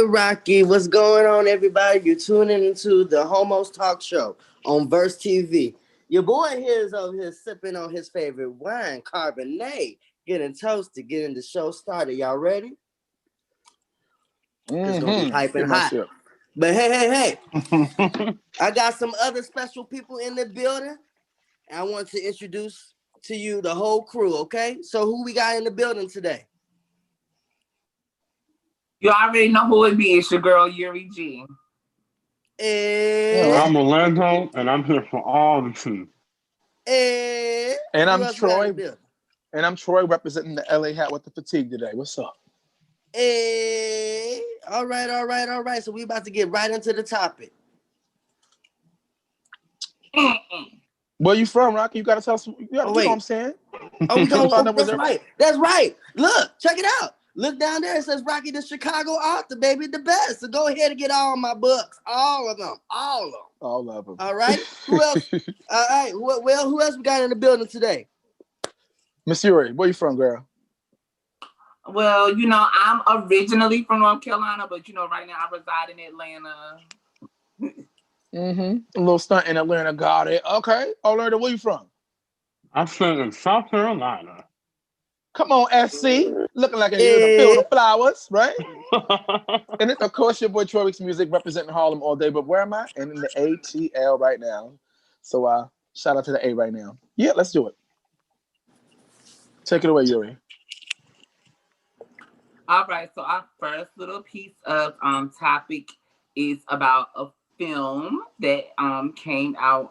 Rocky, what's going on, everybody? You're tuning into the Homos Talk Show on Verse TV. Your boy here is over here sipping on his favorite wine, Cabernet, getting toasted, getting the show started. Y'all ready? It's gonna be piping Get my hot. sip. But hey, I got some other special people in the building. I want to introduce to you the whole crew, okay? So who we got in the building today? You already know who it be. It's your girl Yuri G. And, I'm Orlando, and I'm here for all the tea. and And who I'm else we got in Troy. the building? And I'm Troy representing the LA hat with the fatigue today. What's up? Hey, all right. So we about to get right into the topic. Where you from, Rocky? You gotta tell us. You know what I'm saying? Oh, we going. Find Oh, out where that's they're- right. That's right. Look, check it out. Look down there. It says Rocky the Chicago author, baby, the best. So go ahead and get all my books, all of them. All of them. All right. Who else? All right. Well, who else we got in the building today? Miss Yuri, where you from, girl? Well, I'm originally from North Carolina, but right now I reside in Atlanta. A little stunt in Atlanta. Got it. Okay. Orlando, where you from? I'm staying in South Carolina. Come on, SC. Looking like you're in a Eh, field of flowers, right? And it's, of course, your boy Troy Weeks Music representing Harlem all day. But where am I? And in the ATL right now. So shout out to the A right now. Yeah, let's do it. Take it away, Yuri. All right, so our first little piece of topic is about a film that came out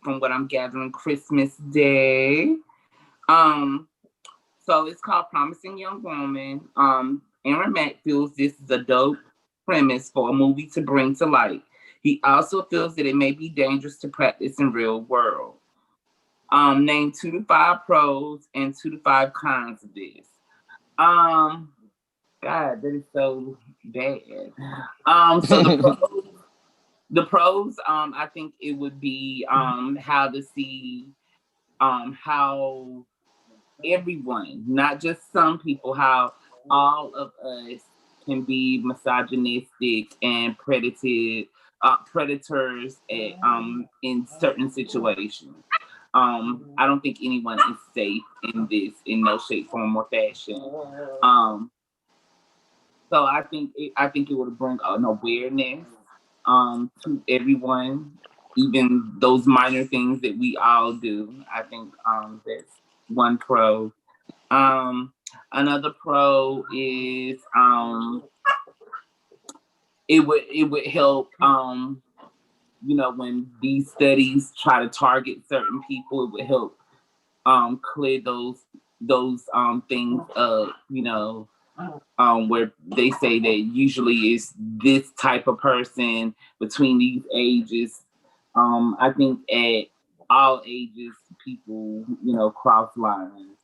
from what I'm gathering Christmas Day. So it's called Promising Young Woman. Aaron Mack feels this is a dope premise for a movie to bring to light. He also feels that it may be dangerous to practice in real world. Name 2 to 5 pros and 2 to 5 cons of this. God, that is so bad. So the pros, I think it would be how to see how everyone, not just some people, how all of us can be misogynistic and predators in certain situations. I don't think anyone is safe in this in no shape, form, or fashion. So I think it would bring an awareness to everyone, even those minor things that we all do. I think that's one pro. Another pro is it would help when these studies try to target certain people, it would help clear those things up, where they say that usually it's this type of person between these ages. I think at all ages people, cross lines.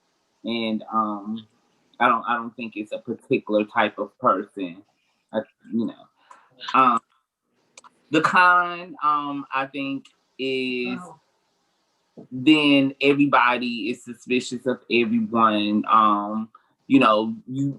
And I don't think it's a particular type of person. I, you know. The con, I think, is then everybody is suspicious of everyone.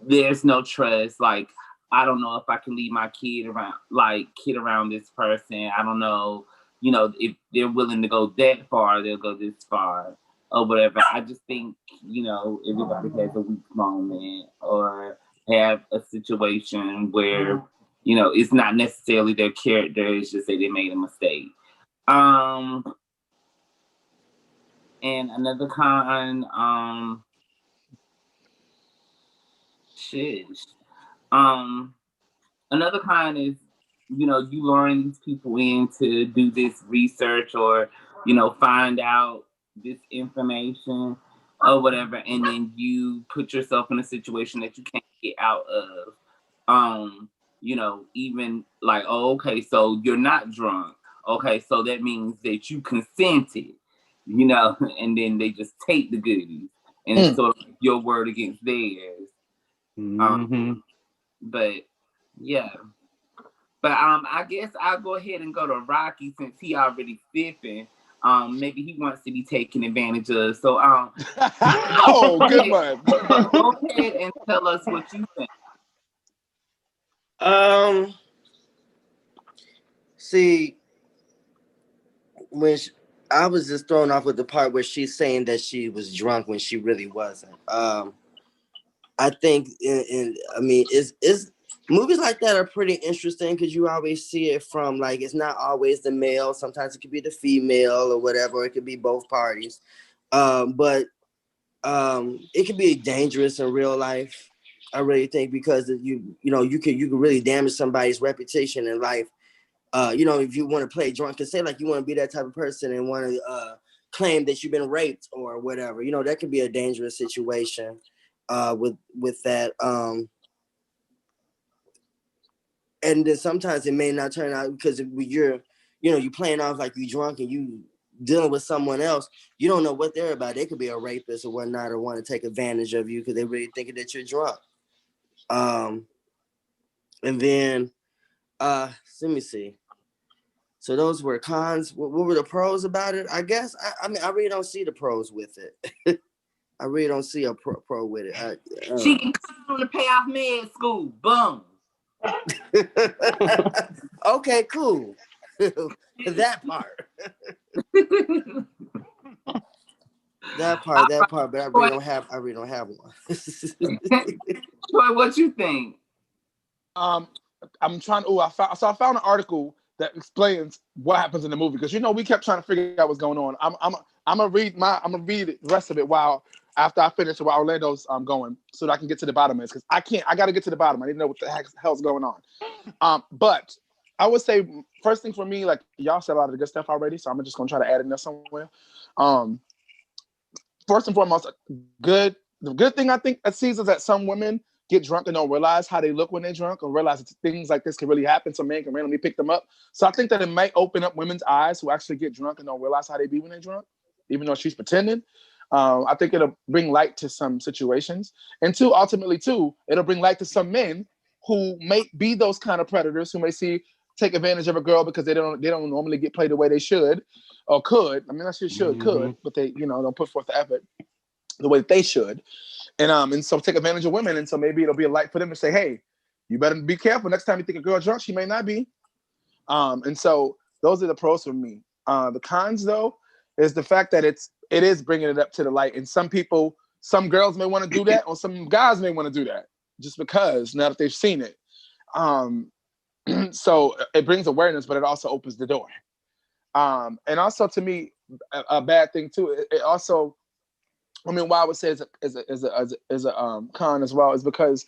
There's no trust. Like, I don't know if I can leave my kid around this person. I don't know, if they're willing to go that far, they'll go this far or whatever. I just think, everybody has a weak moment or have a situation where, it's not necessarily their character, it's just that they made a mistake. And another con, shit. Um, Another con is, you luring these people in to do this research or, find out this information or whatever, and then you put yourself in a situation that you can't get out of. Even like, oh, okay, so you're not drunk. Okay, so that means that you consented, and then they just take the goodies, and it's sort of like your word against theirs. But yeah. But I guess I'll go ahead and go to Rocky since he already sipping. Maybe he wants to be taken advantage of. So Oh, good one. go ahead and tell us what you think. Um, see, when I was just thrown off with the part where she's saying that she was drunk when she really wasn't. I think, I mean, is movies like that are pretty interesting because you always see it from like it's not always the male. Sometimes it could be the female or whatever. Or it could be both parties, but it can be dangerous in real life. I really think because you can really damage somebody's reputation in life. If you want to play drunk and say like you want to be that type of person and want to claim that you've been raped or whatever, that could be a dangerous situation with that. And then sometimes it may not turn out because if you're playing off like you drunk and you dealing with someone else, you don't know what they're about. They could be a rapist or whatnot or want to take advantage of you because they really thinking that you're drunk. And then let me see. So those were cons. What were the pros about it? I guess I mean I really don't see the pros with it. I really don't see a pro with it. She can come to pay off med school. Boom. Okay, cool. That part. That part, but I really don't have one. Troy, what you think? I'm trying. I found an article that explains what happens in the movie because we kept trying to figure out what's going on. I'm gonna read the rest of it after I finish while Orlando's going so that I can get to the bottom of it because I got to get to the bottom. I need to know what the hell's going on. But I would say first thing for me, like y'all said a lot of the good stuff already, so I'm just gonna try to add in there somewhere. First and foremost, the good thing I think it sees is that some women get drunk and don't realize how they look when they're drunk or realize that things like this can really happen. Some men can randomly pick them up. So I think that it might open up women's eyes who actually get drunk and don't realize how they be when they're drunk, even though she's pretending. I think it'll bring light to some situations. And ultimately, it'll bring light to some men who may be those kind of predators who may take advantage of a girl because they don't normally get played the way they should or could. I mean, not sure could, but they don't put forth the effort the way that they should. And so take advantage of women. And so maybe it'll be a light for them to say, hey, you better be careful. Next time you think a girl drunk, she may not be. And so those are the pros for me. The cons, though, is the fact that it is bringing it up to the light. And some girls may want to do that, or some guys may want to do that just because now that they've seen it. So it brings awareness, but it also opens the door. And also to me, a bad thing too. It also, I mean, why I would say is a con as well is because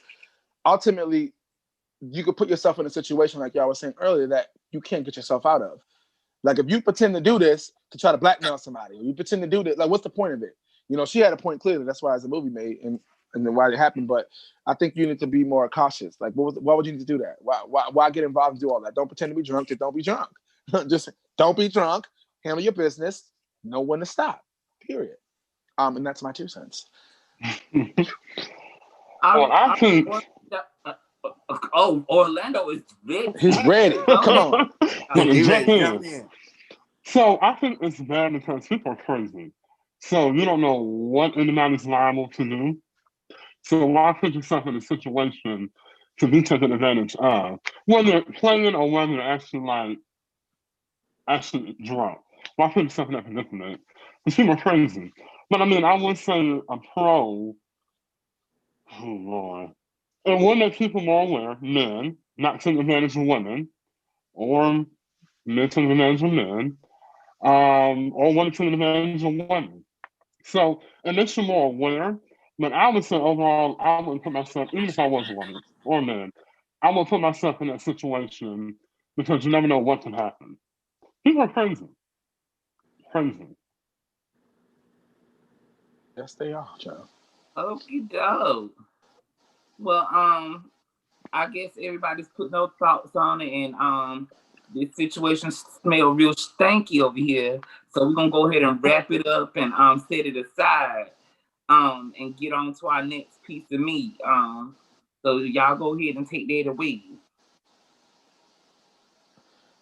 ultimately you could put yourself in a situation like y'all was saying earlier that you can't get yourself out of. Like if you pretend to do this to try to blackmail somebody, or you pretend to do this, like what's the point of it? She had a point clearly. That's why it's a movie made and then why it happened. But I think you need to be more cautious. Like why would you need to do that? Why get involved and do all that? Don't pretend to be drunk. Just don't be drunk. Just don't be drunk. Handle your business. Know when to stop. Period. And that's my 2 cents. I think. Orlando is ready. He's ready. Come on. So I think it's bad because people are crazy. So you don't know what anybody's liable to do. So why put yourself in a situation to be taken advantage of, whether playing or whether actually drunk? Why put yourself in that predicament? Because people are crazy. But I mean, I would say a pro. Oh Lord. It will make people more aware, men, not taking advantage of women, or men taking advantage of men, or women taking advantage of women. So it makes you more aware. But I would say overall, I wouldn't put myself, even if I was a woman or a man, I would put myself in that situation because you never know what can happen. People are crazy. Crazy. Yes, they are, Joe. Okie doke. Well, I guess everybody's put no thoughts on it, and this situation smell real stanky over here. So we're gonna go ahead and wrap it up and set it aside, and get on to our next piece of meat. So y'all go ahead and take that away.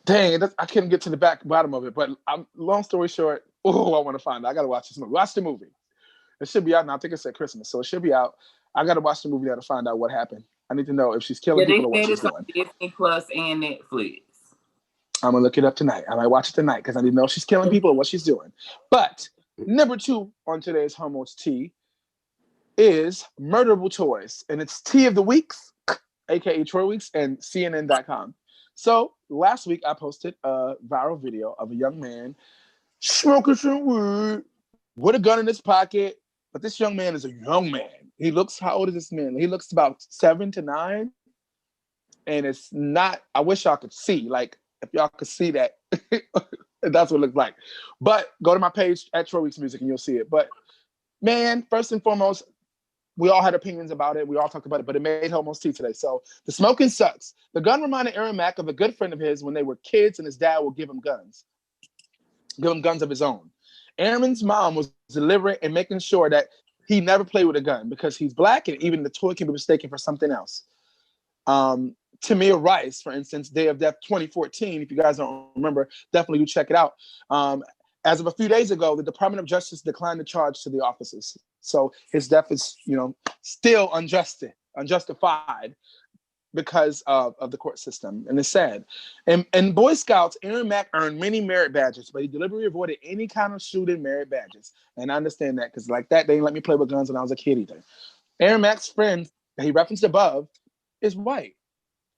Dang, I couldn't get to the bottom of it. But long story short, I want to find out. I gotta watch this movie. Watch the movie. It should be out now. I think it's at Christmas, so it should be out. I gotta watch the movie now to find out what happened. I need to know if she's killing Yeah, they people or what said she's it's on doing. Disney Plus and Netflix. I'm gonna look it up tonight. I might watch it tonight because I need to know if she's killing people or what she's doing. But number 2 on today's Homo's Tea is Murdable Toys, and it's Tea of the Weeks, aka Troy Weeks, and CNN.com. So last week I posted a viral video of a young man smoking some weed with a gun in his pocket. But this young man is a young man. He looks, how old is this man? He looks about 7 to 9. And it's not, I wish y'all could see, like, if y'all could see that, that's what it looks like. But go to my page at Troy Weeks Music and you'll see it. But man, first and foremost, we all had opinions about it. We all talked about it, but it made Homo's Tea today. So the smoking sucks. The gun reminded Aaron Mack of a good friend of his when they were kids and his dad would give him guns of his own. Aaron's mom was deliberate in making sure that he never played with a gun because he's black and even the toy can be mistaken for something else. Tamir Rice, for instance, Day of Death 2014, if you guys don't remember, definitely do check it out. As of a few days ago, the Department of Justice declined the charge to the officers. So his death is, still unjustified because of the court system, and it's sad. And Boy Scouts, Aaron Mack earned many merit badges, but he deliberately avoided any kind of shooting merit badges. And I understand that because like that, they didn't let me play with guns when I was a kid either. Aaron Mack's friend that he referenced above is white.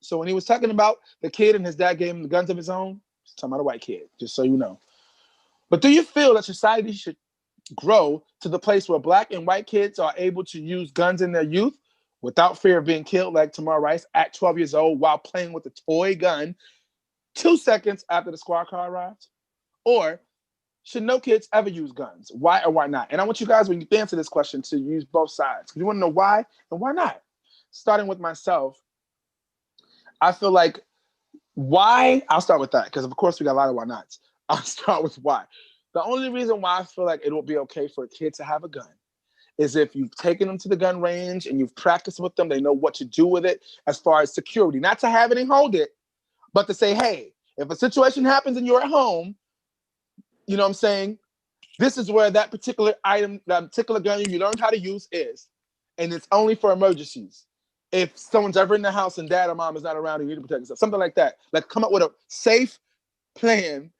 So when he was talking about the kid and his dad gave him the guns of his own, he's talking about a white kid, just so you know. But do you feel that society should grow to the place where black and white kids are able to use guns in their youth without fear of being killed like Tamir Rice at 12 years old while playing with a toy gun 2 seconds after the squad car arrives? Or should no kids ever use guns? Why or why not? And I want you guys, when you answer this question, to use both sides. Because you want to know why and why not. Starting with myself, I feel like why, I'll start with that, because of course we got a lot of why nots. I'll start with why. The only reason why I feel like it will be okay for a kid to have a gun is if you've taken them to the gun range and you've practiced with them, they know what to do with it as far as security. Not to have it and hold it, but to say, hey, if a situation happens and you're at home, you know what I'm saying? This is where that particular item, that particular gun you learned how to use is. And it's only for emergencies. If someone's ever in the house and dad or mom is not around and you need to protect yourself, something like that. Like come up with a safe plan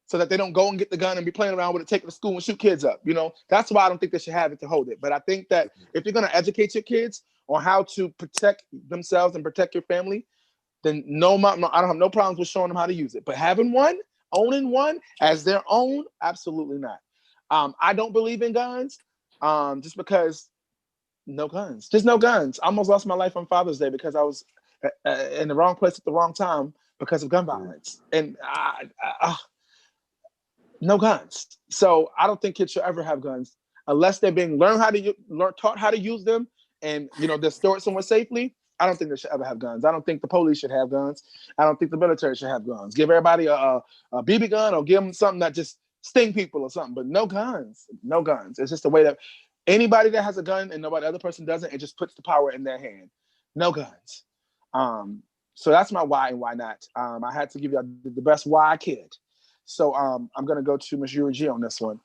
so that they don't go and get the gun and be playing around with it, take it to school and shoot kids up. That's why I don't think they should have it to hold it. But I think that if you're going to educate your kids on how to protect themselves and protect your family, then no, I don't have no problems with showing them how to use it. But having one, owning one as their own, absolutely not. I don't believe in guns just because no guns. Just no guns. I almost lost my life on Father's Day because I was in the wrong place at the wrong time because of gun violence. And no guns. So I don't think kids should ever have guns unless they're being taught how to use them and they're stored somewhere safely. I don't think they should ever have guns. I don't think the police should have guns. I don't think the military should have guns. Give everybody a BB gun or give them something that just sting people or something, but no guns. No guns. It's just the way that anybody that has a gun and nobody other person doesn't, it just puts the power in their hand. No guns. So that's my why and why not. I had to give you the best why I could. So I'm going to go to Ms. Yuri G on this one.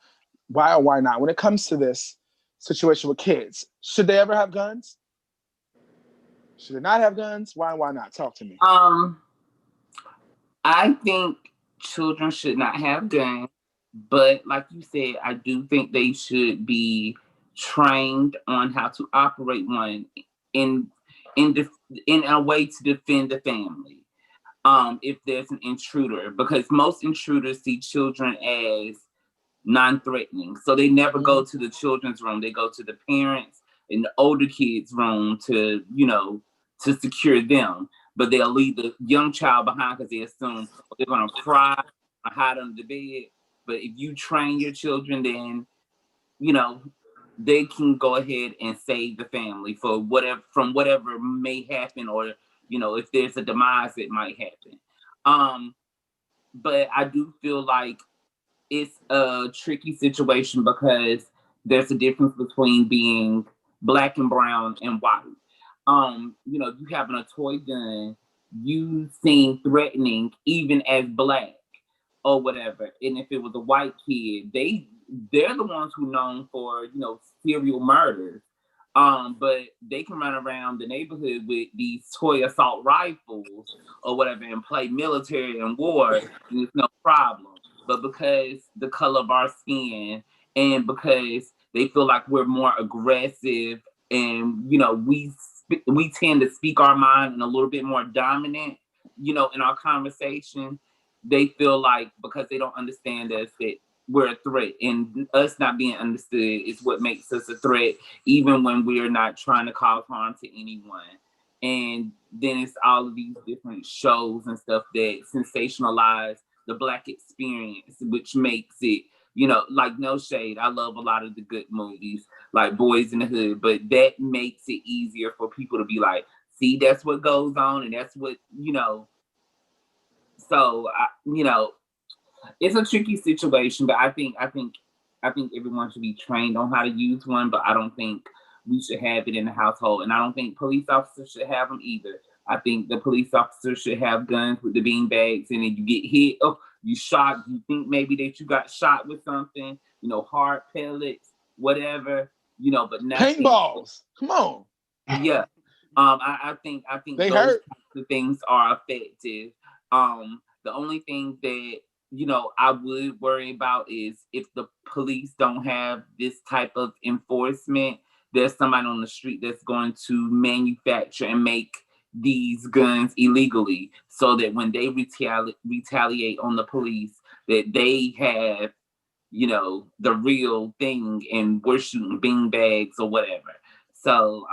Why or why not? When it comes to this situation with kids, should they ever have guns? Should they not have guns? Why and why not? Talk to me. I think children should not have guns, but like you said, I do think they should be trained on how to operate one in a way to defend the family. If there's an intruder, because most intruders see children as non-threatening. So they never go to the children's room. They go to the parents and the older kids' room to secure them. But they'll leave the young child behind because they assume they're going to cry or hide under the bed. But if you train your children, then, they can go ahead and save the family from whatever may happen, or, if there's a demise that might happen. But I do feel like it's a tricky situation because there's a difference between being black and brown and white. You having a toy gun, you seem threatening even as black or whatever. And if it was a white kid, they're the ones who known for, serial murders. But they can run around the neighborhood with these toy assault rifles or whatever and play military and war, and it's no problem. But because the color of our skin and because they feel like we're more aggressive and, you know, we tend to speak our mind and a little bit more dominant, you know, in our conversation, they feel like because they don't understand us that we're a threat, and us not being understood is what makes us a threat, even when we're not trying to cause harm to anyone. And then it's all of these different shows and stuff that sensationalize the Black experience, which makes it, you know, like no shade. I love a lot of the good movies, like Boys in the Hood, but that makes it easier for people to be like, see, that's what goes on, and that's what, you know. So, you know, it's a tricky situation, but I think everyone should be trained on how to use one, but I don't think we should have it in the household, and I don't think police officers should have them either. I think the police officers should have guns with the bean bags, and if you get hit, oh, you shot, you think maybe that you got shot with something, you know, hard pellets, whatever, you know, but nothing. Paintballs. Come on. Yeah. I think They those hurt. types of things are effective. The only thing that, you know, I would worry about is if the police don't have this type of enforcement, there's somebody on the street that's going to manufacture and make these guns illegally, so that when they retaliate on the police, that they have, you know, the real thing and we're shooting bean bags or whatever. So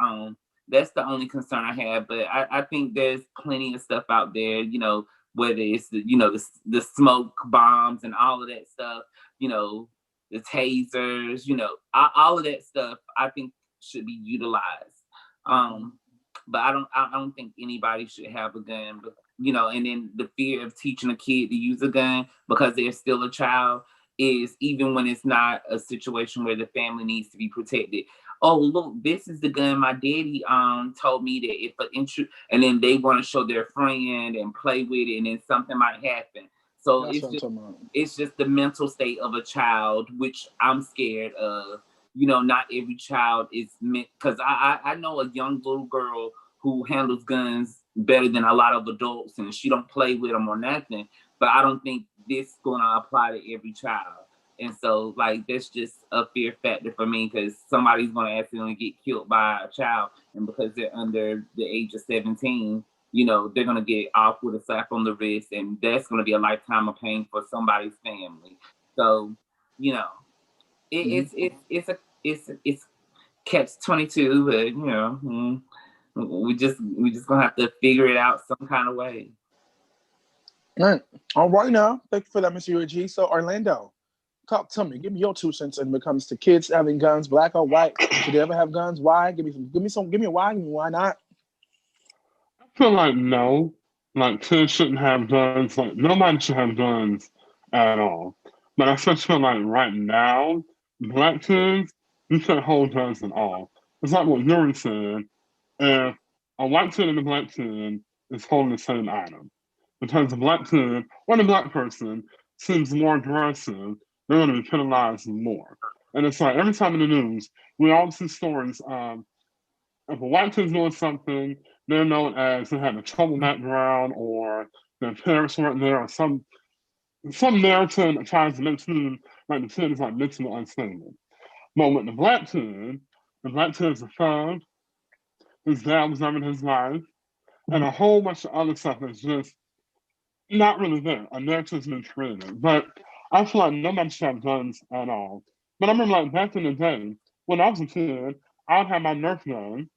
that's the only concern I have. But I think there's plenty of stuff out there, you know, whether it's the, you know, the smoke bombs and all of that stuff, you know, the tasers, you know, all of that stuff I think should be utilized. But I don't think anybody should have a gun, but, you know, and then the fear of teaching a kid to use a gun because they're still a child is, even when it's not a situation where the family needs to be protected. Oh, look, this is the gun my daddy told me that if an and then they want to show their friend and play with it, and then something might happen. So it's just the mental state of a child, which I'm scared of. You know, not every child is meant, because I know a young little girl who handles guns better than a lot of adults, and she don't play with them or nothing. But I don't think this is gonna apply to every child. And so, like, that's just a fear factor for me, because somebody's gonna accidentally get killed by a child, and because they're under the age of 17, you know, they're gonna get off with a slap on the wrist, and that's gonna be a lifetime of pain for somebody's family. So, you know, it's catch-22, but you know, we just gonna have to figure it out some kind of way. All right now. Thank you for that, Mr. Yuri G. So Orlando, talk to me. Give me your 2 cents when it comes to kids having guns, black or white. Should they ever have guns? Why? Give me a why. Give me why not. I feel like no. Like kids shouldn't have guns. Like nobody should have guns at all. But I just feel like right now, black kids, you shouldn't hold guns at all. It's like what Yuri said. If a white kid and a black kid is holding the same item, because the black kid or the black person seems more aggressive, they're going to be penalized more. And it's like every time in the news, we all see stories of if a white kid's doing something, they're known as they have a trouble background or their parents weren't there or some narrative that tries to make it seem like the kid is like mentally unstable. But with the black kid is a thug, his dad was never in his life, and a whole bunch of other stuff that's just not really there. A narrative's been created. But I feel like nobody should have guns at all. But I remember like back in the day, when I was a kid, I'd have my Nerf gun,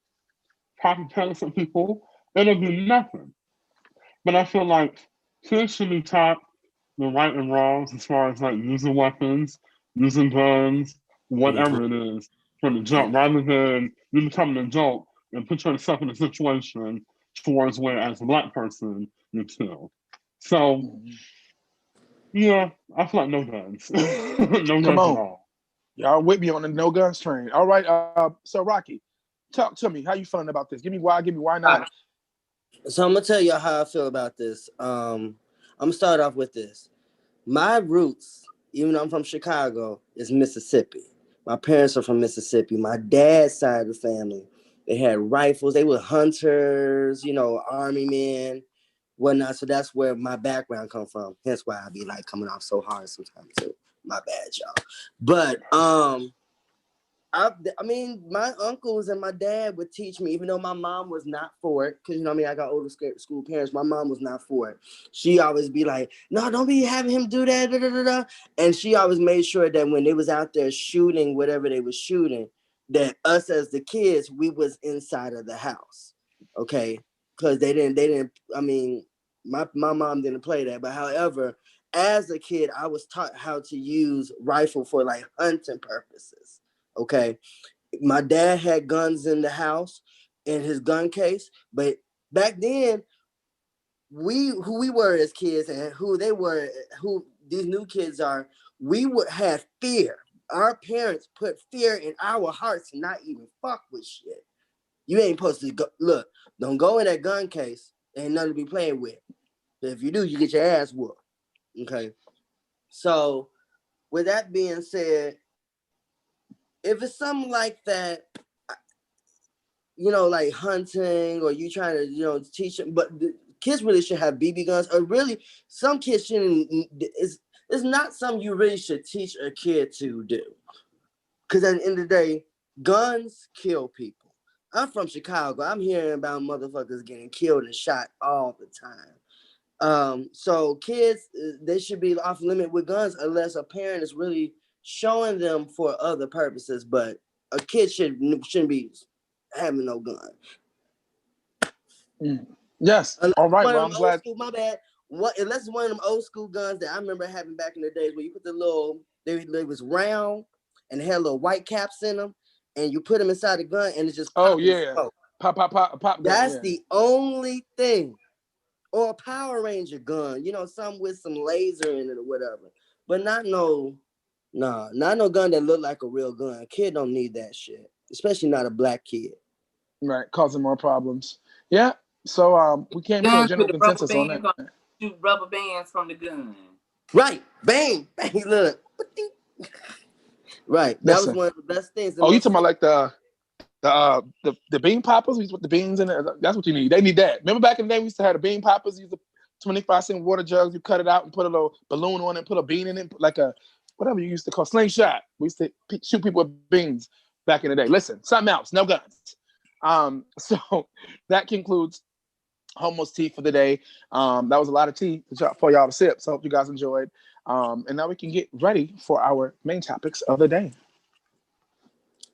popping pellets at people, and it'd be nothing. But I feel like kids should be taught the right and wrongs as far as like using weapons, using guns, whatever it is, from the jump, rather than you becoming an adult and put yourself in a situation towards where, as a black person, you're killed. So, yeah, I feel like no guns. No guns at all. Y'all with me on the no guns train. All right, so Rocky, talk to me. How you feeling about this? Give me why not. So I'm gonna tell y'all how I feel about this. I'm gonna start off with this. My roots, even though I'm from Chicago, is Mississippi. My parents are from Mississippi. My dad's side of the family, they had rifles. They were hunters, army men, whatnot. So that's where my background come from. Hence why I be like coming off so hard sometimes too. My bad, y'all. But I mean, my uncles and my dad would teach me, even though my mom was not for it, because I got older school parents. My mom was not for it. She always be like, "No, don't be having him do that." Da, da, da, da. And she always made sure that when they was out there shooting whatever they was shooting, that us as the kids, we was inside of the house, okay? Because they didn't. I mean, my mom didn't play that, but however, as a kid, I was taught how to use rifle for like hunting purposes. Okay, my dad had guns in the house in his gun case, but back then who we were as kids and who they were, who these new kids are, we would have fear. Our parents put fear in our hearts to not even fuck with shit. You ain't supposed to go, look, don't go in that gun case. Ain't nothing to be playing with. But if you do, you get your ass whooped. Okay. So with that being said, if it's something like that, like hunting, or you trying to, teach them, but the kids really should have BB guns, or really some kids shouldn't. It's not something you really should teach a kid to do, because at the end of the day, guns kill people. I'm from Chicago. I'm hearing about motherfuckers getting killed and shot all the time. So kids, they should be off limit with guns unless a parent is really showing them for other purposes. But a kid shouldn't be having no gun. Yes. Unless All right. one of Well, them I'm old glad. school, my bad. Unless it's one of them old school guns that I remember having back in the days, where you put the little, they was round and they had little white caps in them, and you put them inside the gun and it's just Oh popping yeah, smoke. pop, gun. That's Yeah. the only thing. Or a Power Ranger gun, some with some laser in it or whatever. But not no gun that look like a real gun. A kid don't need that shit, especially not a black kid. Right, causing more problems. Yeah. So we came to a Guns general with the rubber consensus on bands that. on, shoot rubber bands from the gun. Right, bang, bang, look. Right, that was Listen. one of the best things. The Oh, you most talking about like the bean poppers? We used to put the beans in it. That's what you need. They need that. Remember back in the day, we used to have the bean poppers. Use the 25-cent water jugs. You cut it out and put a little balloon on it. Put a bean in it, like a whatever you used to call slingshot. We used to shoot people with beans back in the day. Listen, something else. No guns. So that concludes Homo's tea for the day. That was a lot of tea for y'all to sip. So I hope you guys enjoyed. And now we can get ready for our main topics of the day.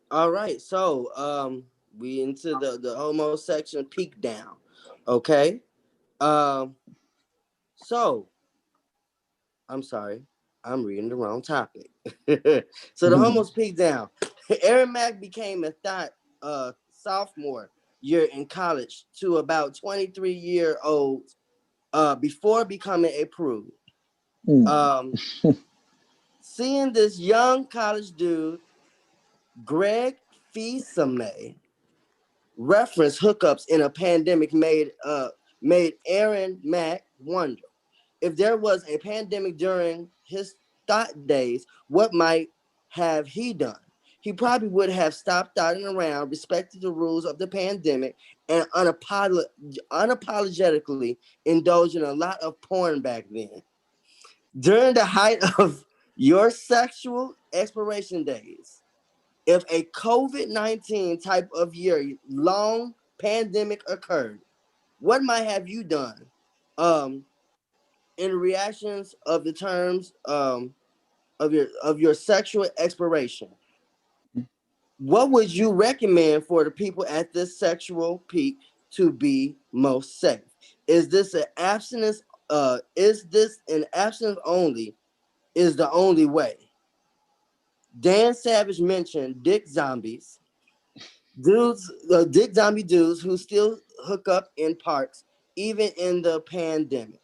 All right, so we into the homo section peak down. Okay. So I'm sorry, I'm reading the wrong topic. So the homos peak down. Aaron Mack became a sophomore year in college to about 23-year-old before becoming a prude. Seeing this young college dude, Greg Fils-Aimé, reference hookups in a pandemic made Aaron Mack wonder if there was a pandemic during his thought days, what might have he done? He probably would have stopped thoughting around, respected the rules of the pandemic, and unapologetically indulged in a lot of porn back then. During the height of your sexual exploration days, if a COVID-19 type of year-long pandemic occurred, what might have you done? In reactions of the terms of your sexual exploration, what would you recommend for the people at this sexual peak to be most safe? Is this an abstinence? Is this an abstinence only? Is the only way? Dan Savage mentioned dick zombie dudes who still hook up in parks even in the pandemic.